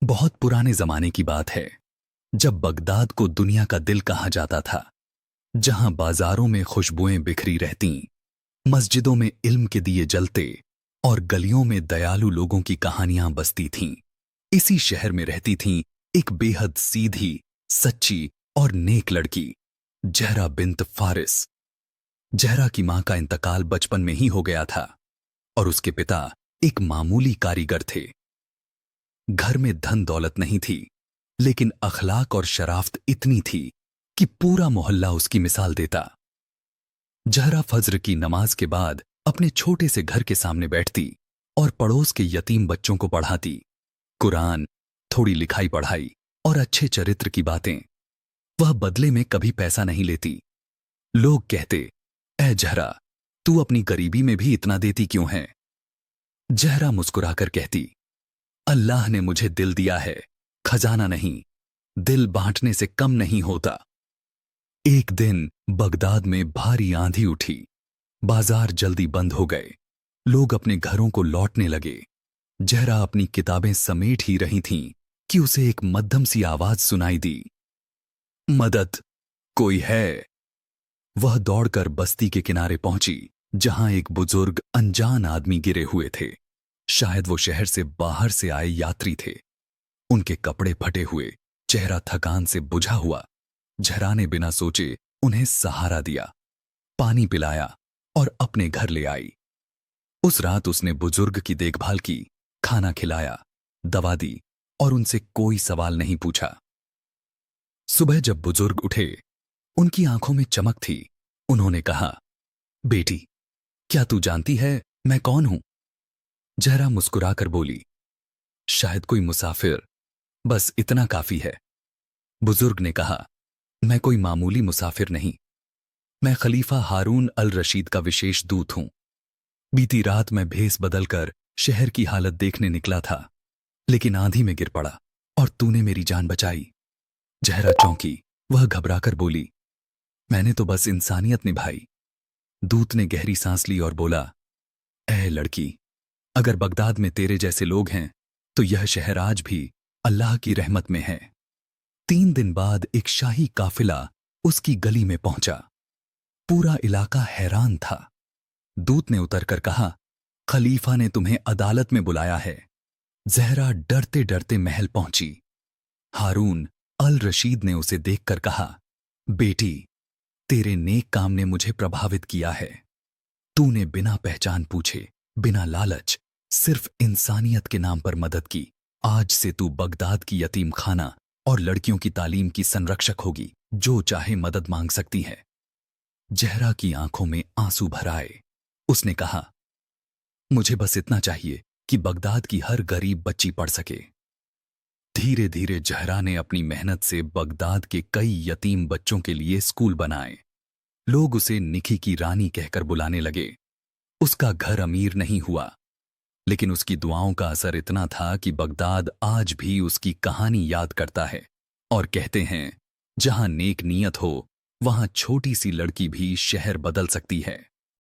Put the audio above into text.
बहुत पुराने जमाने की बात है, जब बगदाद को दुनिया का दिल कहा जाता था, जहां बाजारों में खुशबुएं बिखरी रहतीं, मस्जिदों में इल्म के दिए जलते और गलियों में दयालु लोगों की कहानियां बसती थीं। इसी शहर में रहती थीं एक बेहद सीधी, सच्ची और नेक लड़की, जहरा बिन्त फारिस। जहरा की मां का इंतकाल बचपन में ही हो गया था और उसके पिता एक मामूली कारीगर थे। घर में धन दौलत नहीं थी, लेकिन अखलाक और शराफत इतनी थी कि पूरा मोहल्ला उसकी मिसाल देता। जहरा फज्र की नमाज के बाद अपने छोटे से घर के सामने बैठती और पड़ोस के यतीम बच्चों को पढ़ाती। कुरान, थोड़ी लिखाई पढ़ाई और अच्छे चरित्र की बातें। वह बदले में कभी पैसा नहीं लेती। लोग कहते, ऐ जहरा, तू अपनी गरीबी में भी इतना देती क्यों है? जहरा मुस्कुराकर कहती, अल्लाह ने मुझे दिल दिया है, खजाना नहीं। दिल बांटने से कम नहीं होता। एक दिन बगदाद में भारी आंधी उठी। बाजार जल्दी बंद हो गए। लोग अपने घरों को लौटने लगे। जहरा अपनी किताबें समेट ही रही थीं कि उसे एक मध्यम सी आवाज सुनाई दी, मदद, कोई है? वह दौड़कर बस्ती के किनारे पहुंची, जहां एक बुजुर्ग अनजान आदमी गिरे हुए थे। शायद वो शहर से बाहर से आए यात्री थे। उनके कपड़े फटे हुए, चेहरा थकान से बुझा हुआ। जहरा ने बिना सोचे उन्हें सहारा दिया, पानी पिलाया और अपने घर ले आई। उस रात उसने बुजुर्ग की देखभाल की, खाना खिलाया, दवा दी और उनसे कोई सवाल नहीं पूछा। सुबह जब बुजुर्ग उठे, उनकी आंखों में चमक थी। उन्होंने कहा, बेटी, क्या तू जानती है मैं कौन हूं? जहरा मुस्कुराकर बोली, शायद कोई मुसाफिर, बस इतना काफी है। बुजुर्ग ने कहा, मैं कोई मामूली मुसाफिर नहीं। मैं खलीफा हारून अल रशीद का विशेष दूत हूं। बीती रात मैं भेस बदलकर शहर की हालत देखने निकला था, लेकिन आंधी में गिर पड़ा और तूने मेरी जान बचाई। जहरा चौंकी। वह घबराकर बोली, मैंने तो बस इंसानियत निभाई। दूत ने गहरी सांस ली और बोला, ऐ लड़की, अगर बगदाद में तेरे जैसे लोग हैं तो यह शहर आज भी अल्लाह की रहमत में है। 3 दिन बाद एक शाही काफिला उसकी गली में पहुंचा। पूरा इलाका हैरान था। दूत ने उतरकर कहा, खलीफा ने तुम्हें अदालत में बुलाया है। जहरा डरते डरते महल पहुंची। हारून अल रशीद ने उसे देखकर कहा, बेटी, तेरे नेक काम ने मुझे प्रभावित किया है। तूने बिना पहचान पूछे, बिना लालच, सिर्फ इंसानियत के नाम पर मदद की। आज से तू बगदाद की यतीम खाना और लड़कियों की तालीम की संरक्षक होगी। जो चाहे मदद मांग सकती है। जहरा की आंखों में आंसू भर आए। उसने कहा, मुझे बस इतना चाहिए कि बगदाद की हर गरीब बच्ची पढ़ सके। धीरे धीरे जहरा ने अपनी मेहनत से बगदाद के कई यतीम बच्चों के लिए स्कूल बनाए। लोग उसे निखी की रानी कहकर बुलाने लगे। उसका घर अमीर नहीं हुआ, लेकिन उसकी दुआओं का असर इतना था कि बगदाद आज भी उसकी कहानी याद करता है। और कहते हैं, जहां नेक नीयत हो, वहां छोटी सी लड़की भी शहर बदल सकती है।